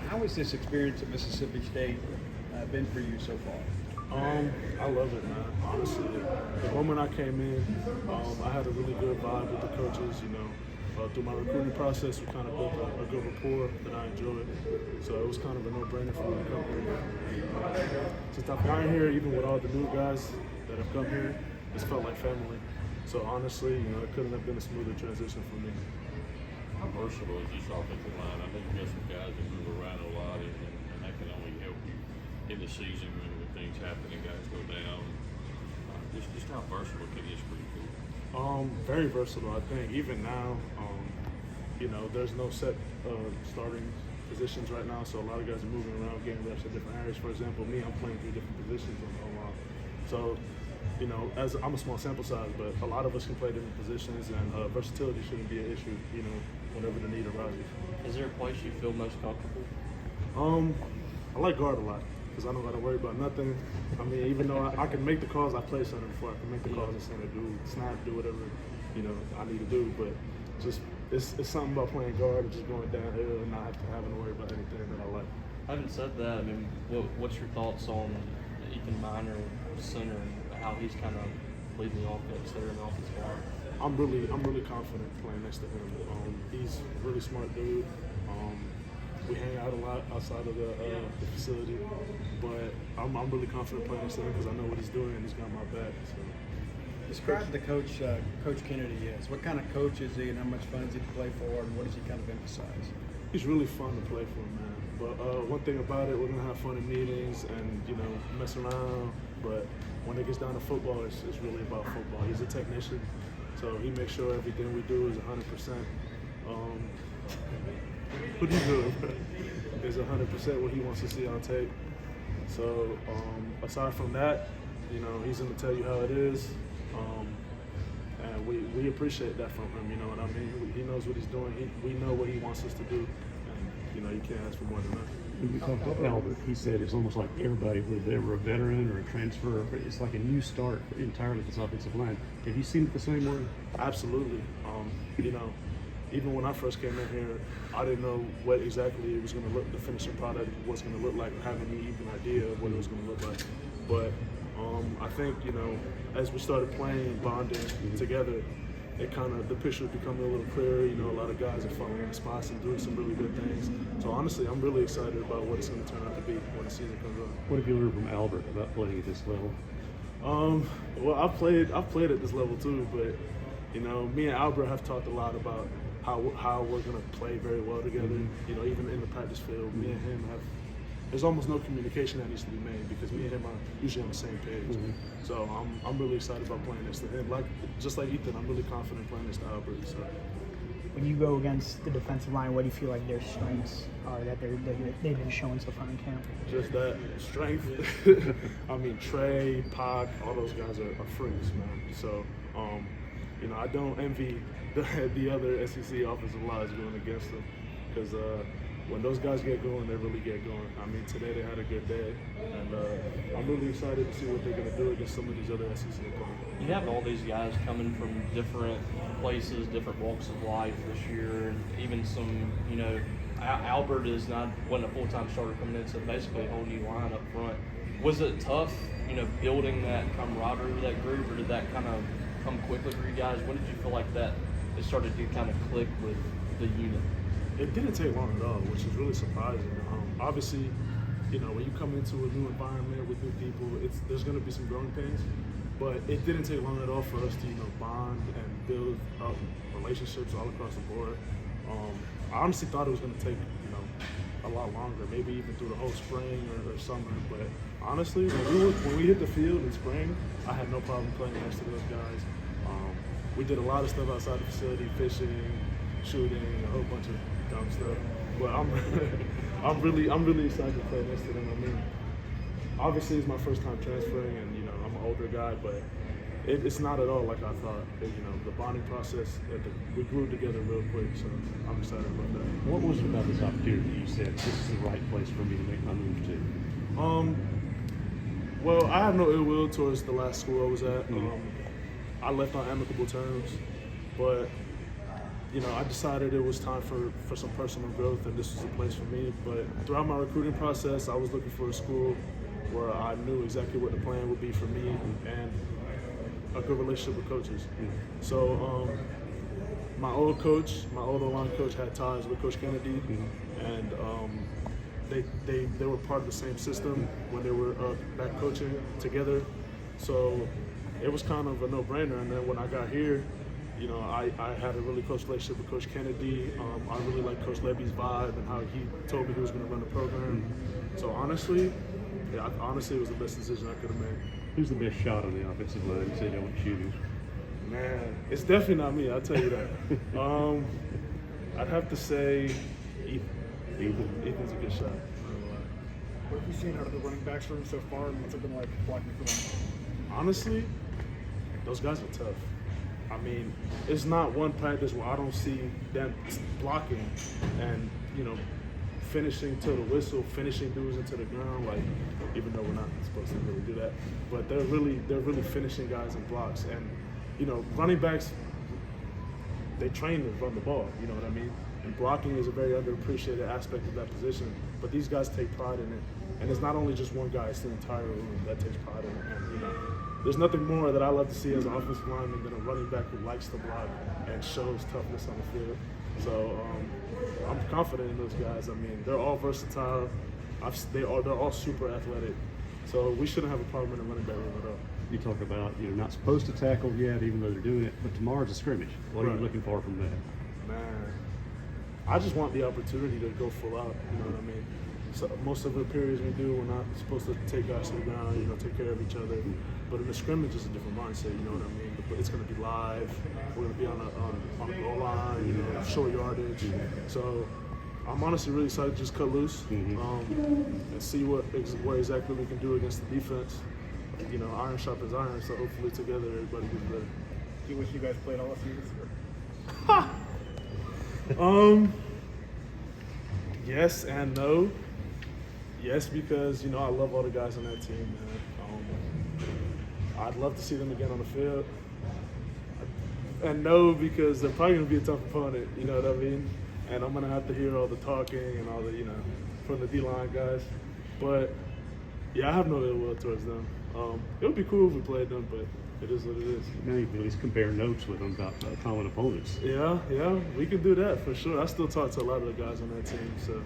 how has this experience at Mississippi State been for you so far? I love it, man. Honestly, the moment I came in, I had a really good vibe with the coaches. Through my recruiting process, we kind of built a good rapport that I enjoyed. So it was kind of a no-brainer for me to come here. Since I've gotten here, even with all the new guys that have come here, it's felt like family. So honestly, it couldn't have been a smoother transition for me. How versatile is this offensive line? I know you got some guys that move around a lot, and that can only help you in the season when things happen and guys go down. Just how versatile can this group be? Very versatile, I think. Even now, there's no set starting positions right now, so a lot of guys are moving around, getting reps in different areas. For example, me, I'm playing 3 different positions on the line. So, as I'm a small sample size, but a lot of us can play different positions, and versatility shouldn't be an issue, whenever the need arises. Is there a place you feel most comfortable? I like guard a lot because I don't got to worry about nothing. I mean, even though I can make the calls, I played center before. I can make the calls at center, do snap, do whatever I need to do. But just it's something about playing guard and just going downhill and not having to worry about anything that I like. Having said that, I mean, what's your thoughts on Ethan Miner, center, and how he's kind of leading the offense there in the offensive line? I'm really confident playing next to him. He's a really smart dude. We hang out a lot outside of the facility, but I'm really confident playing next to him because I know what he's doing and he's got my back. So. Describe the coach, Coach Kennedy is. What kind of coach is he, and how much fun is he to play for, and what does he kind of emphasize? He's really fun to play for, man. But one thing about it, we're gonna have fun in meetings and mess around. But when it gets down to football, it's really about football. He's a technician, so he makes sure everything we do is 100%. What are you doing? Is 100% what he wants to see on tape. So aside from that, he's gonna tell you how it is. And we appreciate that from him, you know what I mean? He knows what he's doing. We know what he wants us to do, and you can't ask for more than that. When we talked about Albert, he said it's almost like everybody, whether they were a veteran or a transfer, it's like a new start entirely with this offensive line. Have you seen it the same way? Absolutely. Even when I first came in here, I didn't know what exactly it was going to look, the finishing product was going to look like, having any even idea of what it was going to look like. But I think, as we started playing and bonding together, the picture becoming a little clearer. A lot of guys are falling in spots and doing some really good things. So honestly, I'm really excited about what it's going to turn out to be when the season comes on. What have you learned from Albert about playing at this level? Well, I've played at this level too, but me and Albert have talked a lot about how we're going to play very well together. Even in the practice field, me and him there's almost no communication that needs to be made because me and him are usually on the same page. So I'm really excited about playing next to him. Just like Ethan, I'm really confident playing next to Albert. So. When you go against the defensive line, what do you feel like their strengths are that they've been showing so far in camp? Just that strength. I mean, Trey, Pac, all those guys are freaks, man. So, I don't envy the other SEC offensive lines going against them because when those guys get going, they really get going. I mean, today they had a good day, and I'm really excited to see what they're going to do against some of these other SEC opponents. You have all these guys coming from different places, different walks of life this year, and even some, Albert wasn't a full-time starter coming in, so basically a whole new line up front. Was it tough, building that camaraderie with that group, or did that kind of come quickly for you guys? When did you feel like that it started to kind of click with the unit? It didn't take long at all, which is really surprising. Obviously, when you come into a new environment with new people, there's going to be some growing pains, but it didn't take long at all for us to, bond and build up relationships all across the board. I honestly thought it was going to take, a lot longer, maybe even through the whole spring or summer. But honestly, when we hit the field in spring, I had no problem playing next to those guys. We did a lot of stuff outside the facility, fishing, shooting, a whole bunch of dumb stuff. But I'm really excited to play next to them. I mean, obviously it's my first time transferring, and I'm an older guy, but it's not at all like I thought. The bonding process, we grew together real quick, so I'm excited about that. What was it about this opportunity that you said this is the right place for me to make my move to? Well, I have no ill will towards the last school I was at. I left on amicable terms, but I decided it was time for some personal growth, and this was a place for me. But throughout my recruiting process, I was looking for a school where I knew exactly what the plan would be for me and a good relationship with coaches. So my old O-line coach had ties with Coach Kennedy, and they were part of the same system when they were back coaching together. So it was kind of a no-brainer. And then when I got here, I had a really close relationship with Coach Kennedy. I really liked Coach Levy's vibe and how he told me he was going to run the program. So honestly, it was the best decision I could have made. Who's the best shot on the offensive line? You said y'all went shooting. Man, it's definitely not me, I'll tell you that. I'd have to say Ethan. Ethan's a good shot. What have you seen out of the running backs room so far, and what's it been like blocking for them? Honestly, those guys are tough. I mean, it's not one practice where I don't see them blocking and, finishing to the whistle, finishing dudes into the ground, like, even though we're not supposed to really do that. But they're really finishing guys in blocks. And, running backs, they train to run the ball, you know what I mean? And blocking is a very underappreciated aspect of that position. But these guys take pride in it. And it's not only just one guy, it's the entire room that takes pride in it. And, there's nothing more that I love to see as an offensive lineman than a running back who likes to block and shows toughness on the field. So I'm confident in those guys. I mean, they're all versatile. They're all super athletic. So we shouldn't have a problem in the running back room at all. You talk about not supposed to tackle yet, even though they're doing it, but tomorrow's a scrimmage. What are you looking for from that? Man, I just want the opportunity to go full out. You know what I mean? So most of the periods we do, we're not supposed to take guys to the ground, take care of each other. But in the scrimmage, it's a different mindset. You know what I mean? It's going to be live. We're going to be on a goal line, short yardage. So I'm honestly really excited to just cut loose and see what exactly we can do against the defense. Iron sharpens iron. So hopefully together, everybody gets better. Do you wish you guys played all of you this year? Yes and no. Yes, because I love all the guys on that team, man. I'd love to see them again on the field. And no, because they're probably gonna be a tough opponent. You know what I mean? And I'm gonna have to hear all the talking and all the from the D-line guys. But yeah, I have no ill will towards them. It would be cool if we played them, but it is what it is. Now you can at least compare notes with them about common opponents. Yeah, we can do that for sure. I still talk to a lot of the guys on that team, so.